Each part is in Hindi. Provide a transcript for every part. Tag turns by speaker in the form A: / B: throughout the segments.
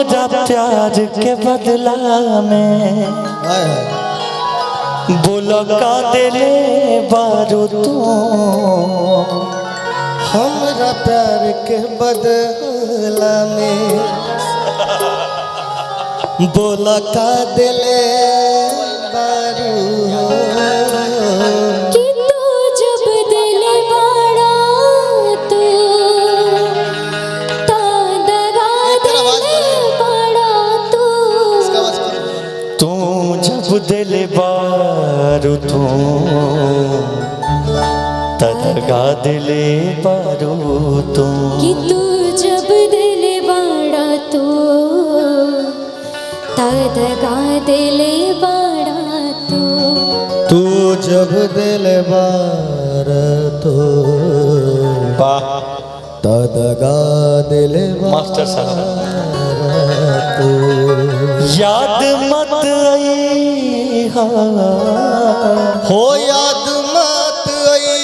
A: हमरा प्यार के बदला में बोलो का दिले बारू तू।
B: हमरा प्यार के बदला में बोला का दिले बारू
C: कि तू जब दिले बाड़ा तू दगा दिले बाड़ा तू।
A: तू जब दिले बारू तू दगा दिले बारू तू।
C: कि तू जब दिले बाड़ा तू दगा दिले बाड़ा तू।
B: तू जब दिल बार तो दगा दिल
A: मास्टर साहब
B: तो
A: याद मत आई
B: हो याद मत आई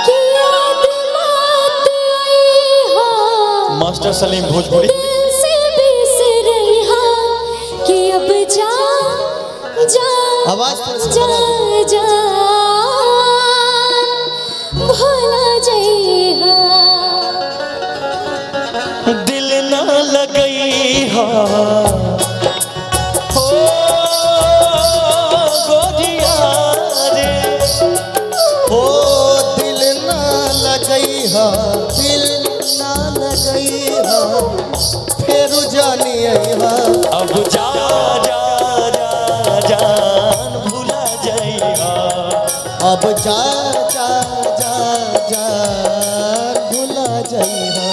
C: कि याद मत आई हो
A: मास्टर सलीम भोजपुरी
C: दिल से बिसर हा कि अब जा जा
B: आवाज
C: जा जा भुला जइहा।
A: दिल ना लगई हा हो गोजिया रे
B: हो दिल ना लगई हा दिल ना लगई हा फिर जानी आई हा
A: अब जा जा जा जान भुला जाइया।
B: अब जा जा जा जा भुला जाइहा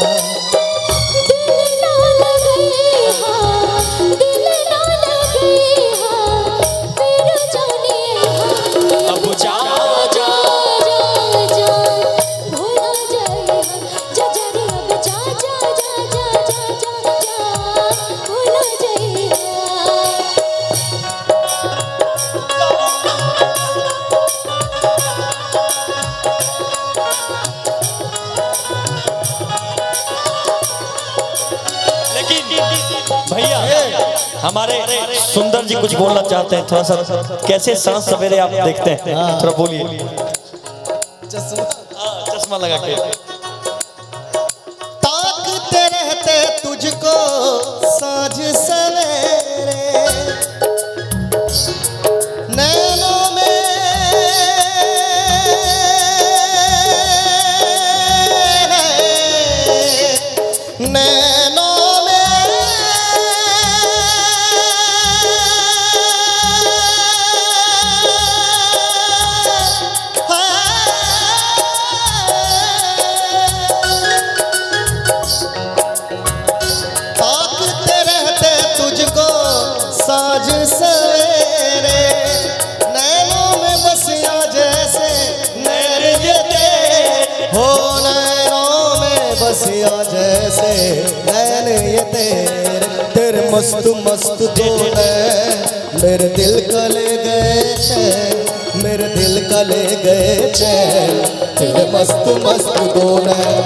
C: दिल ना लगइहा दिल ना लगइहा फिर जाने
A: अब जा
C: जा जा जा भुला जइहा। जा जा रे अब जा जा जा जा जा जा जा भुला जइहा।
A: लेकिन भैया हमारे सुंदर जी कुछ बोलना चाहते हैं, थोड़ा सा कैसे सांस सवेरे आप देखते हैं, थोड़ा बोलिए। चश्मा लगा के
B: ताकते रहते तुझको साँझ सवेरे नैनों में नैनों ताकते रहते तुझको साँझ सवेरे नैनों में बसिया जैसे नैन ये तेरे हो नैनों में बसिया जैसे नैन ये तेरे मस्त मस्त दो नैन मेरे दिल का ले गए चैन मेरे दिल का ले गए चैन तेरे मस्त मस्त दो नैन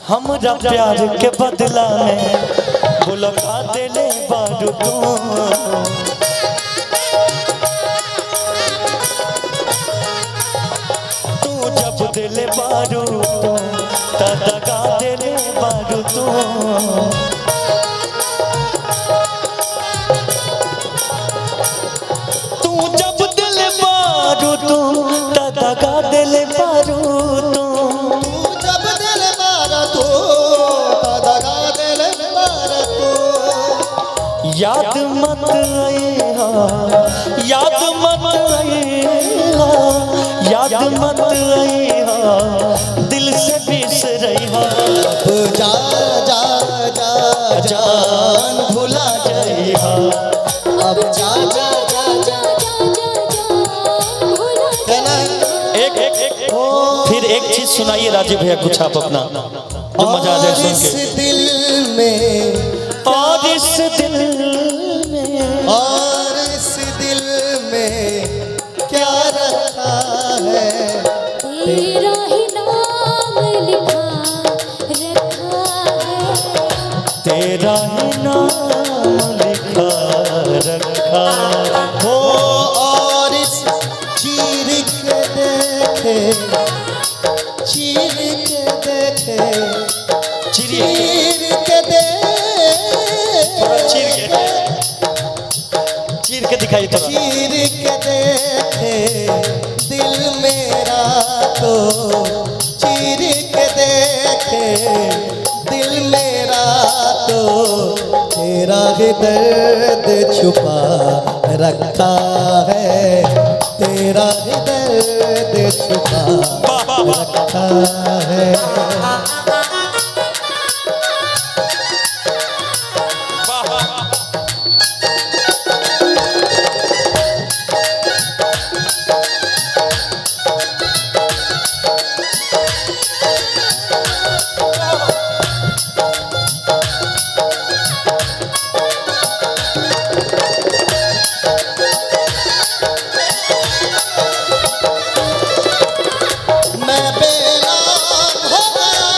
A: हमरा प्यार के बदला में बोलो का दिले बारू तू। तू जब दिले बारू तू दगा दिले बारू तू। तू जब दिले बारू तू दगा दिले बारू तू।
B: जब दिल मारा तो दगा दिल मारा तो
A: याद मत आई हा याद मत आई हा याद मत आई हा दिल से बिसरैहा
B: अब जा जा जा जान भुला
A: जइहा
B: अब जा जा जा कहना
A: एक फिर एक चीज सुनाइए राजीव भैया कुछ आप अपना जो मजा आ जाए सुन
B: इस
A: के।
B: दिल में
A: और इस दिल में
B: और इस दिल में क्या रखा है
C: तेरा ही नाम लिखा रखा है
A: तेरा ही नाम लिखा रखा
B: हो और इस चीर के देखे चीर के देखे
A: चिड़िया
B: चीर के देखे
A: चीर के दिखाई थोड़ा
B: चीर के देखे दिल मेरा तो चीर के देखे दिल मेरा तो तेरा ही दर्द छुपा रखा है तेरा ही दर्द छुपा रखा है मैं बेराम हो गया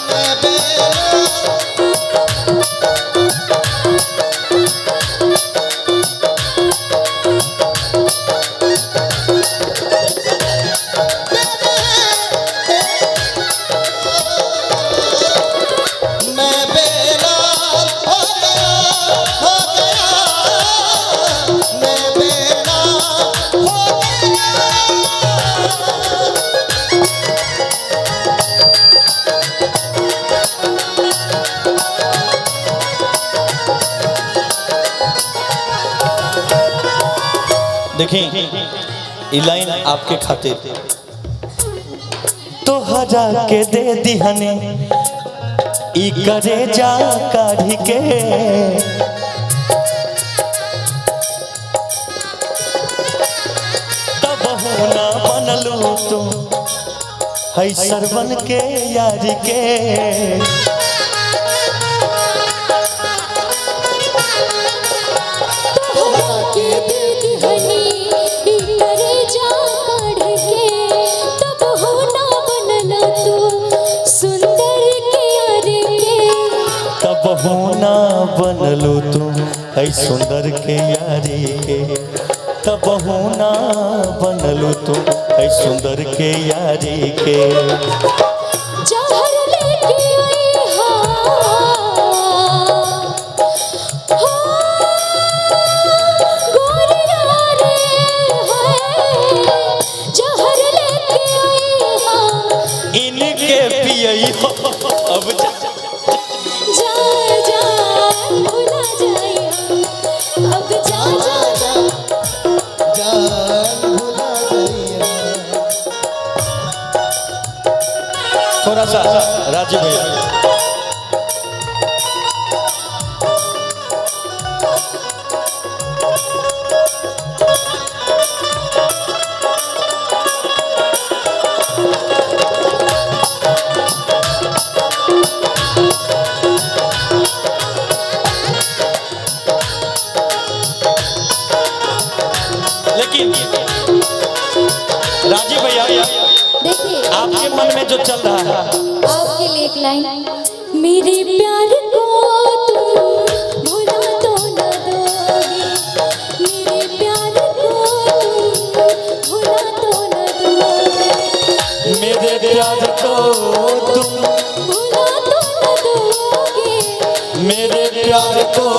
B: मैं बेराम मैं बेराम हो गया मैं बेराम हो गया
A: देखिए ये लाइन आपके खातिर तो हजा के दे दिहने ई करे जा काढ़ी के तब होना बनलू तुम है सरवन के यारी के
C: के दे हनी करे जा काढ़ के तब होना बनला तू सुंदर के यार के
A: तब होना बनलू तुम है सुंदर के यारी के तब होना बनलू तुम है सुंदर के यारी के
C: जहर लेके आई हा गोरिया रे है जहर लेके आई हा
A: इनके पियई हो अब जा
C: जा जा भुला जाइया अब जा जा जा
B: जान भुला गया
A: थोड़ा सा राजीव भैया लेकिन राजीव भैया
C: देखिए
A: आपके मन में जो चल रहा है
C: आपके लिए एक लाइन मेरे प्यार को तुम भुला तो न दोगे मेरे प्यार को तुम भुला तो न दोगे
A: मेरे प्यार को तुम
C: भुला तो न दोगे
A: मेरे प्यार को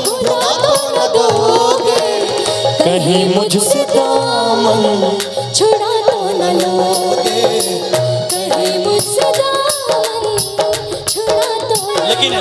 C: भुला तो न दोगे
A: कहीं मुझसे दामन
C: छुड़ा तो न लोगे कहीं मुझसे दामन छुड़ा तो न
A: लेकिन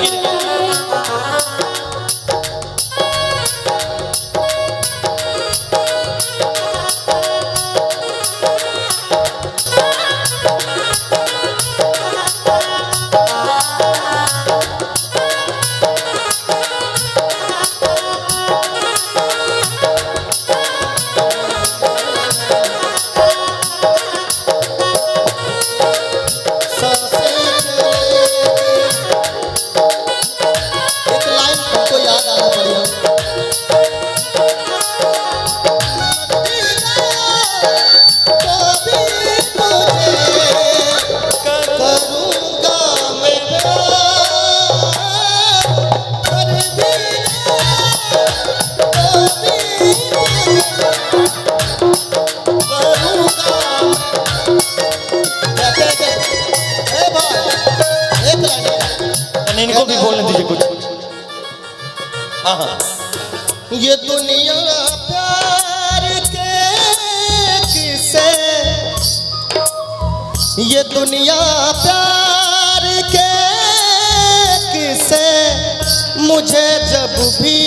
B: ये दुनिया प्यार के किसे, ये दुनिया प्यार के किसे मुझे जब भी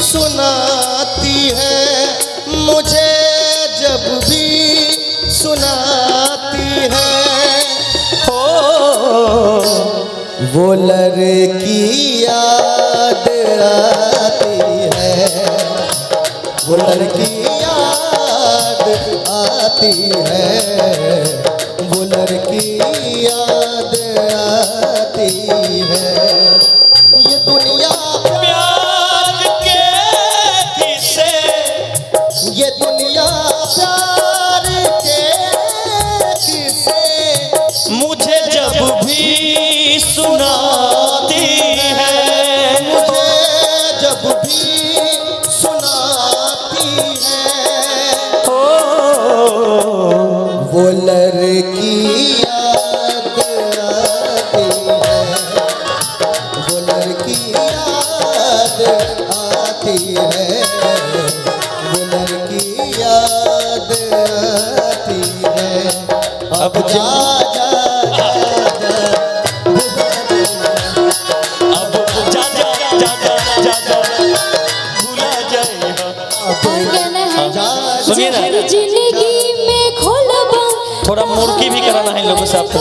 B: सुनाती है, मुझे जब भी सुनाती है। वो लड़की याद आती है, वो लड़की याद आती है, वो लड़की याद आती है। ये दुनिया
A: प्यार के किसे,
B: ये दुनिया प्यार के किसे
A: मुझे जब भी सुनाती है,
B: मुझे जब भी सुनाती है। वो लड़की याद आती है, वो लड़की याद आती है, वो लड़की याद आती है। अब जा जा जा जा
A: अब जा जा जा जा जा जा भूला जाएगा।
C: और कहना है
A: सुनिए ना।
C: जहर जिंदगी में घोलबा,
A: थोड़ा मुर्की भी कराना है इन लोगों से आपको।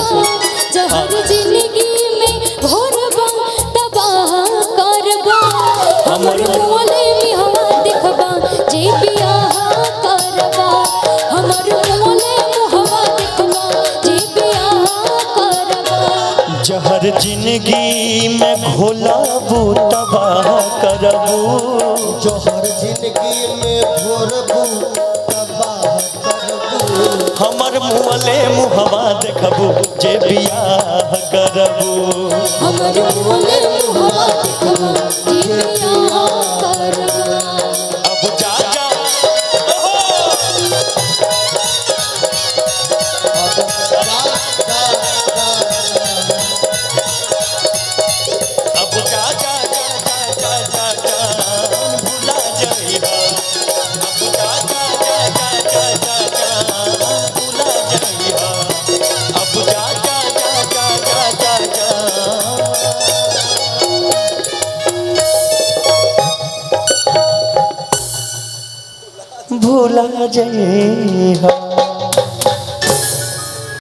C: जहर जिंदगी में घोलबा तबाह करबा, हमर मोले में हवा देखबा जे बियाह करबा, हमर मोले में हवा देखबा जे बियाह करबा।
A: जहर जिंदगी में घोलाबू तबाह करबू,
B: जोहर जिंदगी में घोरबू तबाह करबू,
A: हमर मुँहले मुहवा देखबू जे बियाह करबू।
C: हमर मोले में हवा देखबा जे बियाह करबा।
A: अब जा जा
B: अब जा जा जा
A: अब जा जा जा जा जा जा जा भूला जाएगा। अब जा जा जा जा जा जा जा भूला जाएगा। अब जा जा जा जा जा जा जा भूला जाएगा।